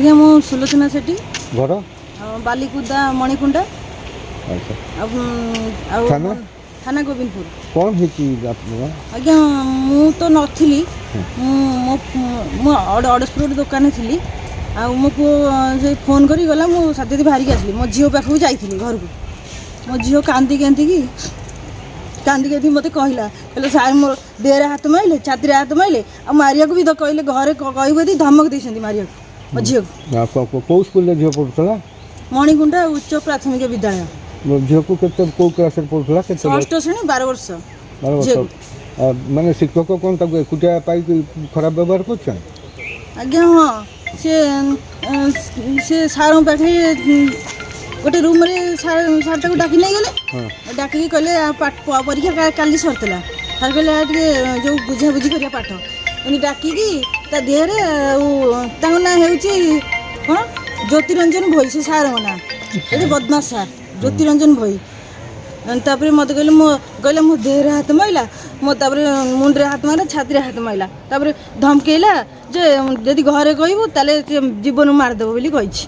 ଆଜ୍ଞା ମୁଁ ସୁଲୋଚନା ସେଠି घर ବାଲିକୁଦା ମଣିକୁଣ୍ଡା अच्छा ଆଉ थाना ଥାନା ଗୋବିନ୍ଦପୁର। कौन है ଆଜ୍ଞା ମୁଁ ତ ନଥିଲି, ମୁଁ ଅଡ଼ସ୍ପୁର ଗୋଟେ ଦୋକାନରେ ଥିଲି। ଆଉ ମୋ ପୁଅ ସେ ଫୋନ୍ କରି ଗଲା, ମୁଁ ସାଥି ବାହାରିକି ଆସିଲି। ମୋ ଝିଅ ପାଖକୁ ଯାଇଥିଲି ଘରକୁ। ମୋ ଝିଅ କାନ୍ଦିକି ମୋତେ କହିଲା ସାର୍ ମୋର ଦେହରେ ହାତ ମାରିଲେ, ଛାତିରେ ହାତ ମାରିଲେ, ଆଉ ମାରିବାକୁ ବି କହିଲେ, ଘରେ କହିବୁ ଯଦି ଧମକ ଦେଇଛନ୍ତି ମାରିବାକୁ ମୋ ଝିଅକୁ। कौ स्कूल झील पढ़ुला ମଣିକୁଣ୍ଡା ଉଚ୍ଚ ପ୍ରାଥମିକ ବିଦ୍ୟାଳୟ। झील को कौ क्लास पढ़ुला ଷଷ୍ଠ ଶ୍ରେଣୀ 12 ବର୍ଷ 12 ଝିଅକୁ। वर्ष माने शिक्षक कौन एकुटिया पाई खराब व्यवहार कर ଆଜ୍ଞା ହଁ, ସେ ସାର୍ଙ୍କ ପାଖେ ଗୋଟେ ରୁମ୍ରେ ସାର୍ ତାକୁ ଡାକି ନେଇଗଲେ। ଡାକିକି କହିଲେ ପରୀକ୍ଷା କାଲି ସରିଥିଲା। ସାର୍ କହିଲେ ଟିକେ ଯେଉଁ ବୁଝାବୁଝି କରିବା ପାଠ, ଏମିତି ଡାକିକି ତା ଦେହରେ ଆଉ ତାଙ୍କ ନାଁ ହେଉଛି କ'ଣ ଜ୍ୟୋତିରଞ୍ଜନ ଭୋଇ। ସେ ସାର୍ଙ୍କ ନାଁ ଏଠି ବଦମାସ ସାର୍ ଜ୍ୟୋତିରଞ୍ଜନ ଭୋଇ। ତାପରେ ମୋତେ କହିଲେ ମୋ ଦେହରେ ହାତ ମାରିଲା, ମୋ ତାପରେ ମୁଣ୍ଡରେ ହାତ ମାରିଲା, ଛାତିରେ ହାତ ମାରିଲା, ତାପରେ ଧମକେଇଲା ଯେ ଯଦି ଘରେ କହିବୁ ତାହେଲେ ଜୀବନ ମାରିଦେବ ବୋଲି କହିଛି।